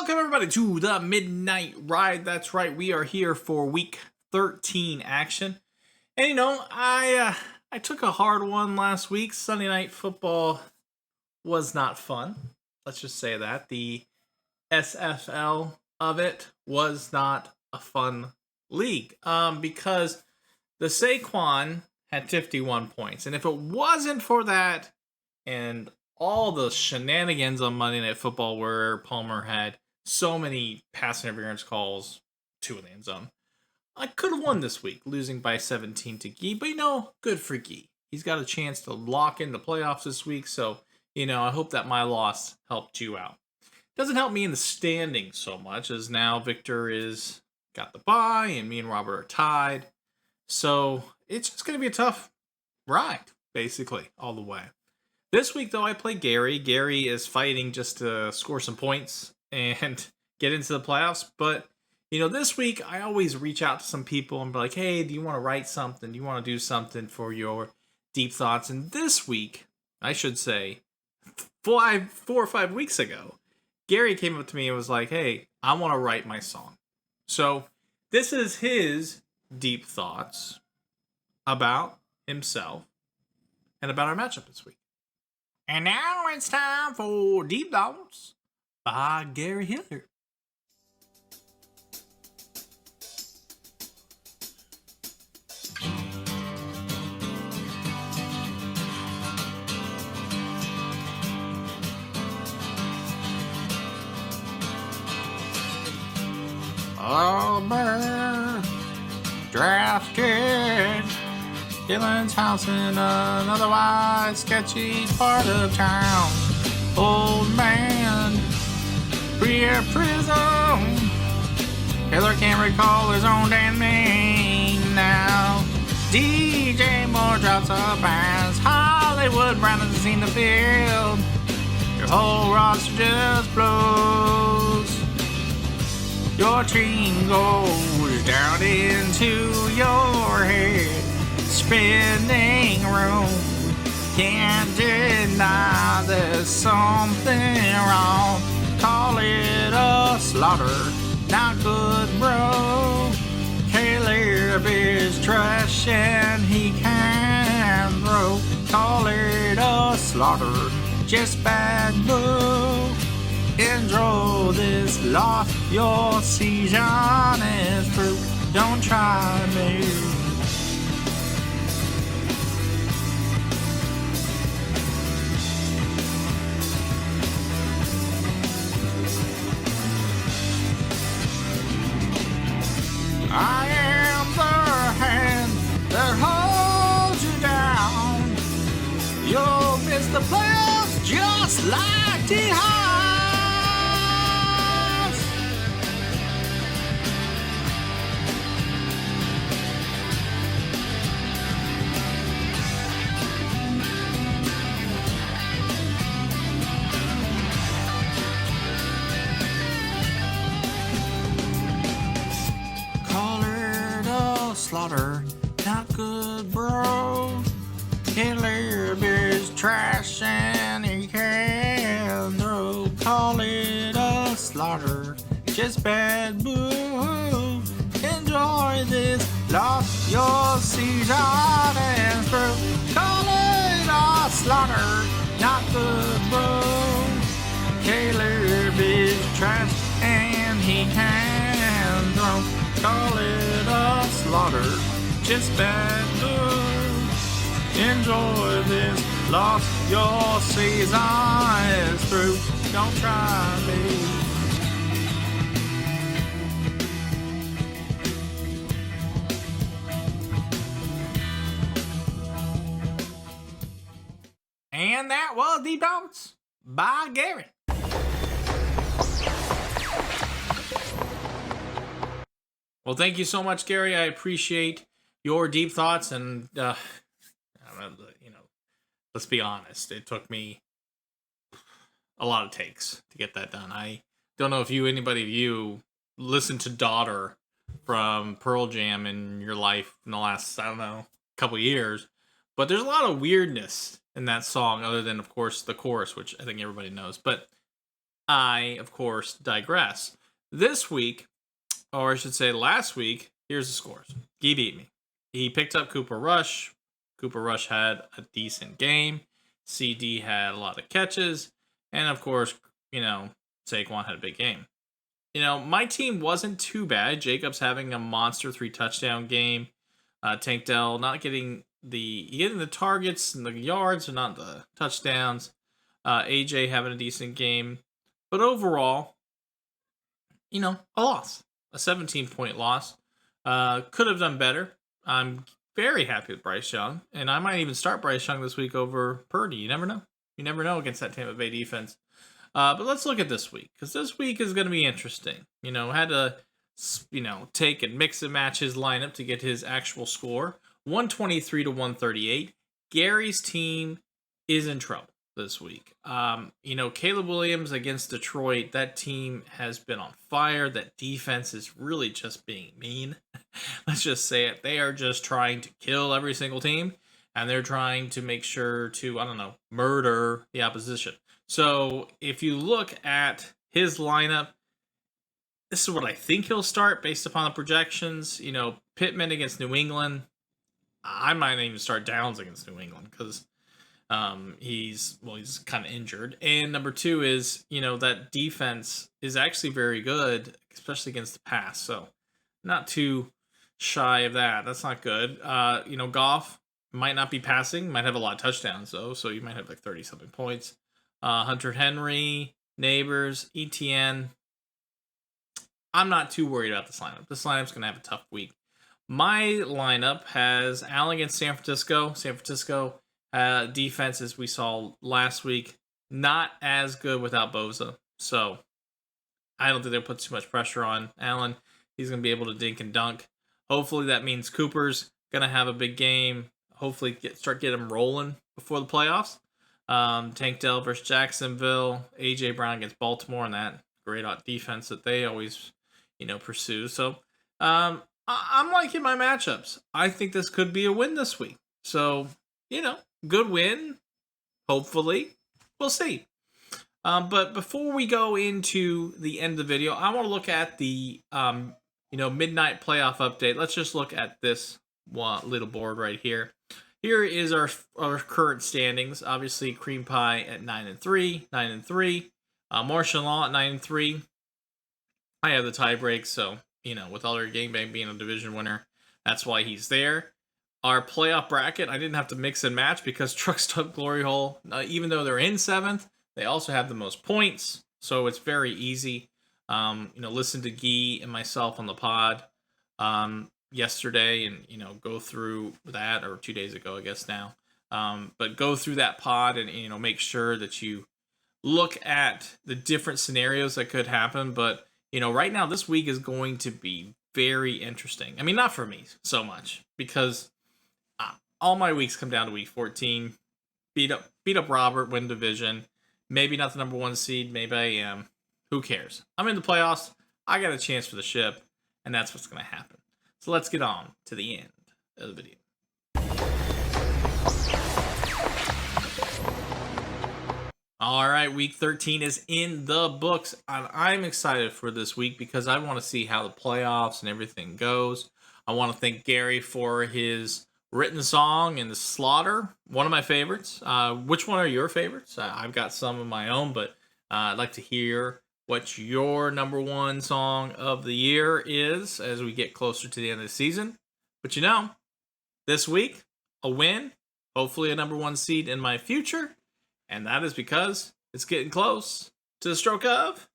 Welcome everybody to the Midnight Ride. That's right, we are here for Week 13 action. And I took a hard one last week. Sunday Night Football was not fun. Let's just say that the SFL of it was not a fun league. Because the Saquon had 51 points, and if it wasn't for that and all the shenanigans on Monday Night Football where Palmer had so many pass interference calls to the end zone, I could have won this week, losing by 17 to Gee. But, good for Gee. He's got a chance to lock in the playoffs this week, so, I hope that my loss helped you out. Doesn't help me in the standings so much, as now Victor is got the bye, and me and Robert are tied. So, it's just going to be a tough ride, basically, all the way. This week, though, I play Gary. Gary is fighting just to score some points and get into the playoffs. But, this week, I always reach out to some people and be like, hey, do you want to write something? Do you want to do something for your deep thoughts? And this week, I should say, 4 or 5 weeks ago, Gary came up to me and was like, hey, I want to write my song. So, this is his deep thoughts about himself and about our matchup this week. And now it's time for Deep Thoughts by Gary Hiller. Auburn drafted Dylan's house in an otherwise sketchy part of town. Old man, pre prison. Hiller can't recall his own damn name now. DJ Moore drops a pass. Hollywood Brown doesn't seem to field. Your whole roster just blows. Your team goes down into your head. Spinning room, can't deny there's something wrong. Call it a slaughter, not good, bro. Caleb is trash and he can throw. Call it a slaughter, just bad, boo. Enjoy this loss, your season is through. Don't try me. I am the hand that holds you down. You'll miss the playoffs just like the Hawks. Slaughter, not good, bro. Caleb is trash and he can throw. Call it a slaughter, just bad, boo. Enjoy this loss, your season is through. Call it a slaughter, not good, bro. Caleb is trash and he can throw. Call it a slaughter, just bad, boo. Enjoy this loss, your season is through. Don't try me. And that was Deep Thoughts by Gary. Well, thank you so much, Gary. I appreciate your deep thoughts, and let's be honest. It took me a lot of takes to get that done. I don't know if anybody of you listened to Daughter from Pearl Jam in your life in the last, couple years, but there's a lot of weirdness in that song, other than, of course, the chorus, which I think everybody knows. But I, of course, digress. This week, or I should say last week, here's the scores. He beat me. He picked up Cooper Rush. Cooper Rush had a decent game. CD had a lot of catches. And of course, Saquon had a big game. My team wasn't too bad. Jacobs having a monster 3-touchdown game. Tank Dell not getting the targets and the yards, and not the touchdowns. AJ having a decent game. But overall, a loss. A 17-point loss. Could have done better. I'm very happy with Bryce Young, and I might even start Bryce Young this week over Purdy. You never know. You never know against that Tampa Bay defense. But let's look at this week, because this week is going to be interesting. Had to, take and mix and match his lineup to get his actual score. 123 to 138. Gary's team is in trouble this week. Caleb Williams against Detroit, that team has been on fire. That defense is really just being mean. Let's just say it. They are just trying to kill every single team, and they're trying to make sure to, murder the opposition. So if you look at his lineup, this is what I think he'll start based upon the projections. Pittman against New England. I might even start Downs against New England because he's kind of injured. And number two is, that defense is actually very good, especially against the pass. So not too shy of that. That's not good. Goff might not be passing, might have a lot of touchdowns though. So you might have like 30 something points. Hunter Henry, Neighbors, ETN. I'm not too worried about this lineup. This lineup's going to have a tough week. My lineup has Allen against San Francisco. San Francisco defense, as we saw last week, not as good without Bosa. So I don't think they'll put too much pressure on Allen. He's going to be able to dink and dunk. Hopefully that means Cooper's going to have a big game. Hopefully start getting him rolling before the playoffs. Tank Dell versus Jacksonville. AJ Brown against Baltimore, and that great defense that they always, pursue. So I'm liking my matchups. I think this could be a win this week. So, good win. Hopefully. We'll see. But before we go into the end of the video, I want to look at the, midnight playoff update. Let's just look at this little board right here. Here is our current standings. Obviously, Cream Pie at 9-3, 9-3. Martial Law at 9-3. I have the tie break, so, with Elder Gangbang being a division winner, that's why he's there. Our playoff bracket, I didn't have to mix and match because Truck Stop Glory Hole, even though they're in 7th, they also have the most points, so it's very easy. Listen to Guy and myself on the pod yesterday and, go through that, or 2 days ago, I guess now. But go through that pod and, make sure that you look at the different scenarios that could happen. But, right now, this week is going to be very interesting. I mean, not for me so much, because all my weeks come down to week 14. Beat up Robert, win division. Maybe not the number 1 seed. Maybe I am. Who cares? I'm in the playoffs. I got a chance for the ship, and that's what's going to happen. So let's get on to the end of the video. All right, week 13 is in the books, and I'm excited for this week because I want to see how the playoffs and everything goes. I want to thank Gary for his written song and the Slaughter, one of my favorites. Which one are your favorites? I've got some of my own, but I'd like to hear what your number 1 song of the year is as we get closer to the end of the season. But this week, a win, hopefully a number 1 seed in my future, and that is because it's getting close to the stroke of